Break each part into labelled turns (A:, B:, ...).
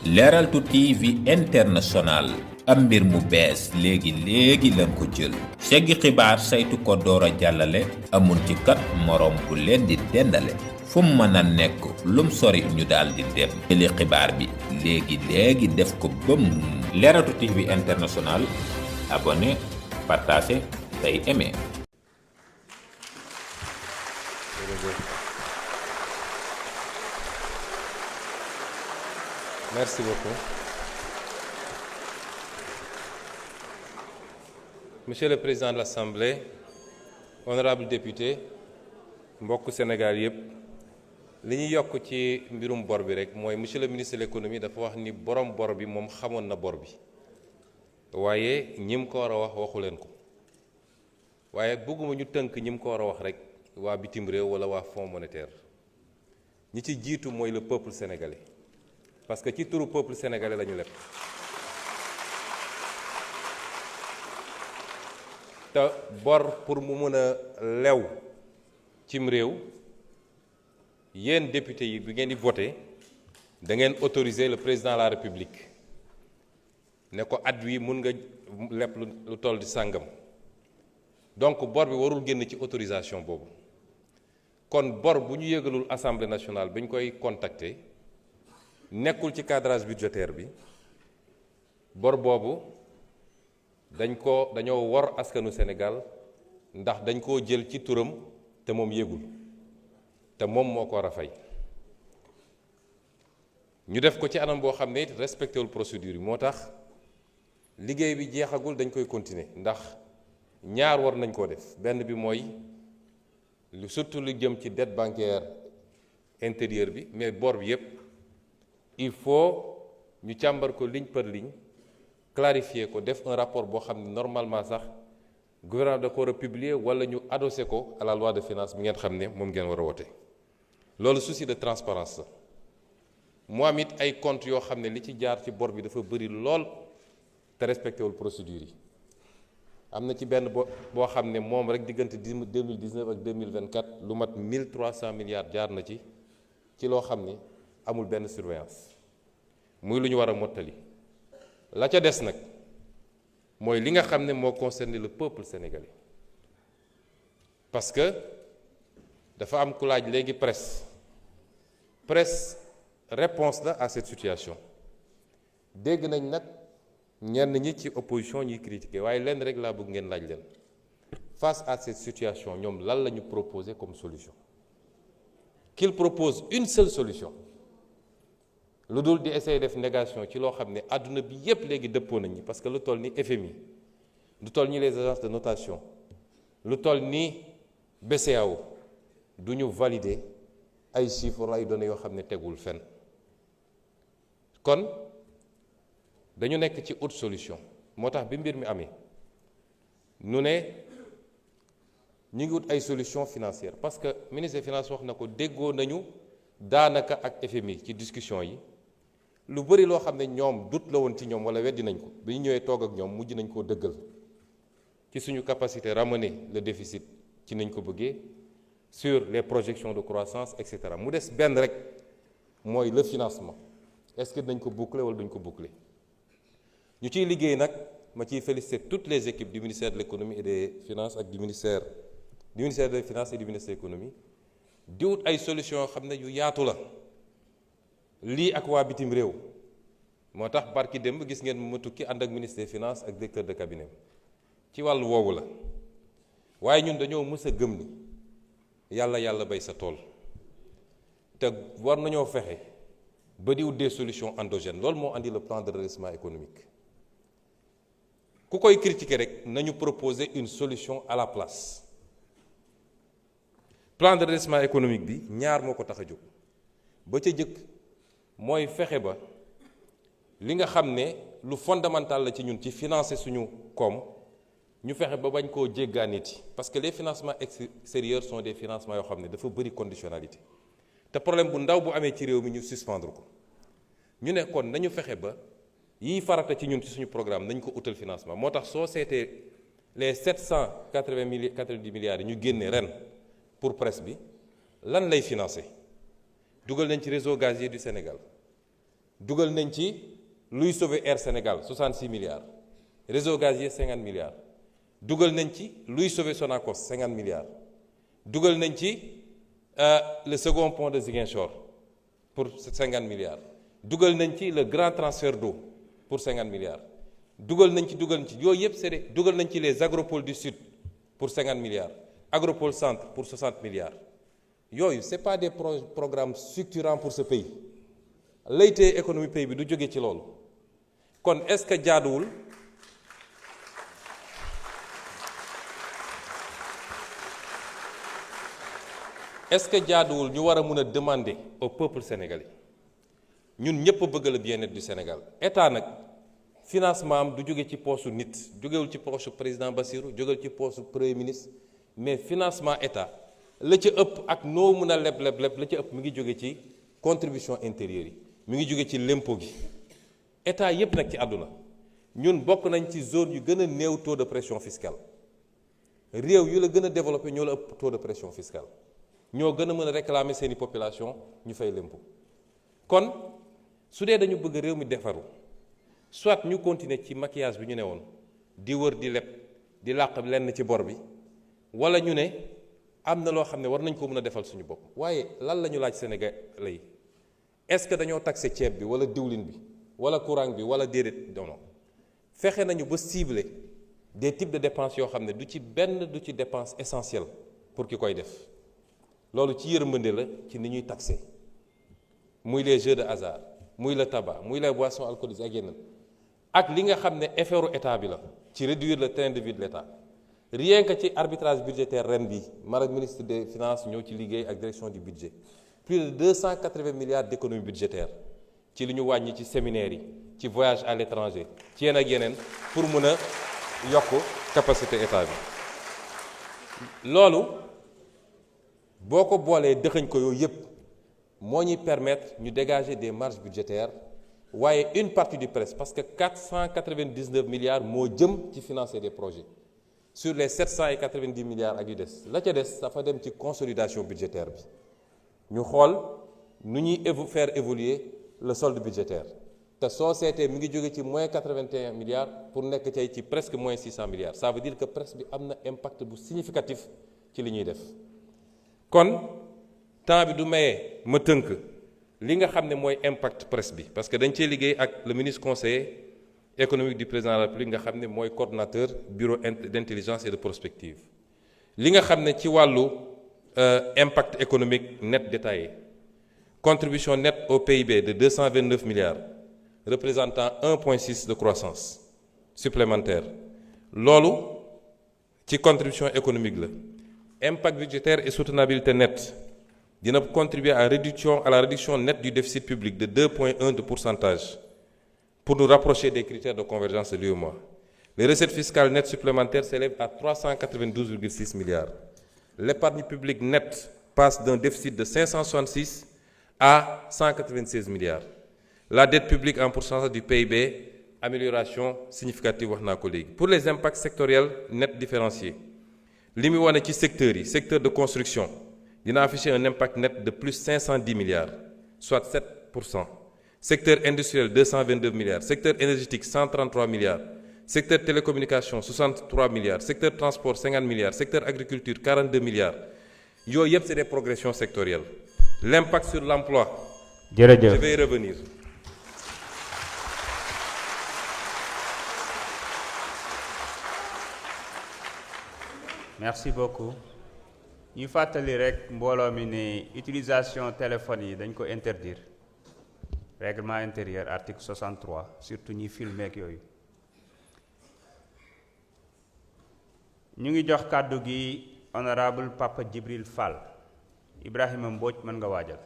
A: Leral TV International am mbir mu bees léegi lañ ko jël seggi xibaar saytu ko door a jàllale amul ci kat morom bu leen di dendale fu mu mën a nekk lum sori ñu daal di dem jëli xibaar bi léegi def ko bëm Leral TV International abonné partagé tey aimé.
B: Merci beaucoup. Monsieur le Président de l'Assemblée, honorables députés, mbokk Sénégal yëpp li ñu yokk ci mbirum bor bi rek mooy monsieur le ministre de l'économie dafa wax ni borom bor bi moom xamoon na bor bi waaye ñim ko war a wax waxu leen ko waaye bëgguma ñu tënk ñim ko war a wax rek waa bitim réew wala waa Fonds monétaire ñi ci jiitu mooy le peuple sénégalais. Parce que ci turu peuple sénégalais la ñu leb te bor pour mu mën a lew cim réew yéen député yi bi ngeen di voté da ngeen autoriser le président de la république ne ko at wi mun nga leb lu toll di sàngam donc bor bi warul génn ci autorisation boobu kon bor bu ñu yëgalul assemblée nationale bi ñu koy contacter. nekkul ci cadrage budgétaire bi bor boobu dañoo wor askanu Sénégal ndax dañ koo jël ci turam te moom yëgul te moom moo ko war a fay ñu def ko ci anam boo xam ne respecté wul procédure yi moo tax liggéey bi jeexagul dañ koy continuer ndax ñaar war nañ koo def benn bi mooy surtout lu jëm ci dette bancaire intérieure bi mais bor bi yépp il faut ñu càmbar ko ligne par ligne clarifier ko def un rapport boo xam ne normalement sax gouvernement da ko war a publier wala ñu adossé ko à la loi de finances bi ngeen xam ne moom ngeen war a wote loolu souci de transparence la mu am it ay comptes yoo xam ne li ci jaar ci bor bi dafa bëri lool te respecté wul procédure yi am na ci benn boo xam ne moom rek diggante 2019 ak 2024 lu mat 1300 milliards jaar na ci loo xam ne amul benn surveillance muy lu ñu war a mottali la ca des nag mooy li nga xam ne moo concerné le peuple sénégalais parce que dafa am ku laaj léegi presse réponse la à cette situation dégg nañ nag ñenn ñi ci opposition ñuy critiquer waaye lenn rek laa bëgg ngeen laaj leen face à cette situation ñoom lan la ñu proposer comme solution qu'il propose une seule solution lu dul di essayer def négation ci loo xam ne àdduna bi yépp léegi dëppoo nañu parce que lu toll ni FMI lu toll ni les agences de notation lu toll ni BCEAO du ñu valider ay chiffres ay données yoo xam ne tegul fenn kon dañu nekk ci autre solution moo tax bi mbir mi amee nu ne ñu ngi wut ay solution financière parce que ministre des finances wax na ko déggoo nañu daanaka ak FMI ci discussion yi lu bëri loo xam ne ñoom dut la woon ci ñoom wala weddi nañ ko bi ñu ñëwee toog ak ñoom mujj nañ koo dëggal ci suñu capacité ramener le déficit ci nañ ko bëggee sur les projections de croissance et cetera mu des benn rek mooy le financement est-ce que dañ ko boucler wala duñ ko boucler ñu ciy liggéey nag ma ciy féliciter toutes les équipes du ministère de l'économie et des finances ak du ministère des finances et du ministère de l'économie di wut ay solutions yoo xam ne yu yaatu la lii ak waa bitim réew moo tax barki démb gis ngeen ma tukki ànd ak ministre des finances ak directeur de cabinet ci wàllu woowu la waaye ñun dañoo mës a gëm ni yàlla bay sa tool te war nañoo fexe ba di wut des solutions endogènes loolu moo andi le plan de redressement économique ku koy critiquer rek nañu proposer une solution à la place plan de redressement économique bi ñaar moo ko tax a jóg ba ca jëkk mooy fexe ba li nga xam ne lu fondamental la ci ñun ci financer suñu koom ñu fexe ba bañ koo jéggaaniti parce que les financements extérieurs sont des financements yoo xam ne dafa bëri conditionnalité te problème bu ndaw bu amee ci réew mi ñu suspendre ko ñu ne kon nañu fexe ba yiy farata ci ñun ci suñu programme nañ ko utal financement moo tax soo seetee les 790 milliards yi ñu génne ren pour presse bi lan lay financer dugal nañ ci réseau gazier du Sénégal dugal nañ ci luy sauver Air Sénégal 66 milliards réseau gazier 50 milliards dugal nañ ci luy sauver Sonacos 50 milliards dugal nañ ci le second pont de Ziguinchor pour 50 milliards dugal nañ ci le grand transfert d'eau pour 50 milliards dugal nañ ci yooyu yëpp c'est dugal nañ ci les agropoles du sud pour 50 milliards agropole centre pour 60 milliards yooyu c'est pas des programmes structurants pour ce pays laytee économie pays bi du jóge ci loolu kon est-ce que jaaduwul ñu war a mën a demander au peuple sénégalais ñun ñëpp bëgg le bien-être du Sénégal état nag financement am du jóge ci poosu nit jógewul ci poosu président Bassirou jógewul ci poosu premier ministre mais financement état la ca ëpp ak noo mën a leb la ca ëpp mi ngi jóge ci contribution intérieure yi mi ngi jóge ci l'impôt gi état yépp nag ci àdduna ñun bokk nañ ci zone yu gën a néew taux de pression fiscale réew yu la gën a développé ñoo la ëpp taux de pression fiscale ñoo gën a mën a réclamer seeni population ñu fay l'impôt kon su dee dañu bëgg réew mi defaru soit ñu continuer ci maquillage bi ñu ne woon di wër di leb di làq lenn ci bor bi wala ñu ne am na loo xam ne war nañ ko mën a defal suñu bopp waaye lan la ñu laaj Sénégalais yi est-ce que dañoo taxé ceeb bi wala diwlin bi wala courant bi wala déedéet non fexe nañu ba cibler des types de dépenses yoo xam ne du ci dépense essentielle pour ki koy def loolu ci yërmande la ci ni ñuy taxé muy les jeux de hasard muy le tabac muy les boissons alcoolisées ak yeneen ak li nga xam ne effortu état bi la ci réduire le train de vie de l'état rien que ci arbitrage budgétaire ren bi mara ministre des finances ñëw ci liggéey ak direction du budget plus de 280 milliards d'économie budgétaire ci li ñu wàññi ci séminaires yi ci voyage à l'étranger ci yenn ak yeneen pour mën a yokk capacité état bi loolu boo ko boolee dëxëñ ko yooyu yépp moo ñuy permettre ñu dégager des marges budgétaires waaye une partie du presse parce que 499 milliards moo jëm ci financer des projets sur les 790 milliards ak yu des la ca des dafa dem ci consolidation budgétaire bi ñu xool nu ñuy faire évoluer le solde budgétaire te soo seetee mi ngi jóge ci moins 81 milliards pour nekk tey ci presque moins 600 milliards ça veut dire que presse bi am na impact bu significatif ci li ñuy def kon temps bi du mayee ma tënk li nga xam ne mooy impact presse bi parce que dañ cee liggéey ak le ministre conseiller économique du président de la République nga xam ne mooy coordonnateur bureau d'intelligence et de prospective li nga xam ne ci wàllu impact économique net détaillé contribution nette au PIB de 229 milliards représentant 1,6 de croissance supplémentaire loolu ci contribution économique la impact budgétaire et soutenabilité nette dina contribuer à la réduction nette du déficit public de 2,1 de pourcentage pour nous rapprocher des critères de convergence de l'UEMOA. Les recettes fiscales nettes supplémentaires s'élèvent à 392,6 milliards. L'épargne publique nette passe d'un déficit de 566 à 196 milliards. La dette publique en pourcentage du PIB, amélioration significative wax naa ko léegi. Pour les impacts sectoriels nets différenciés li mu wane ci secteurs yi secteur de construction dina afficher un impact net de plus 510 milliards soit 7%. Secteur industriel 222 milliards, secteur énergétique 133 milliards, secteur télécommunication 63 milliards, secteur transport 50 milliards, secteur agriculture 42 milliards. Yooyu yëpp c'est des progressions sectorielles. L'impact sur l'emploi. Jërëjëf. Je vais y revenir.
C: Merci beaucoup. ñu fàttali rek mbooloo mi ne utilisation téléphone yi dañ ko interdire. Règlement intérieur article 63 surtout ñi filmer ak yooyu ñu ngi jox kàddu gi honorable Papa Djibril Fall Ibrahima Mbodj mën nga waajal.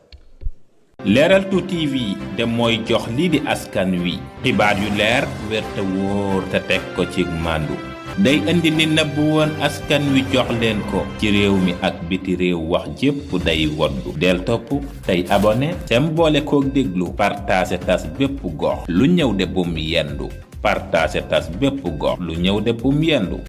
A: Leral 2 TV de mooy jox lii di askan wi xibaar yu leer wér te wóor te teg ko ci màndu day indi ni nëbbu woon askan wi jox leen ko ci réew mi ak biti réew wax jépp day woddu del topp tey abonné tem boole kook déglu partage tas bépp gox lu ñëw de bum yendu partage tas bépp gox lu ñëw de bum yendu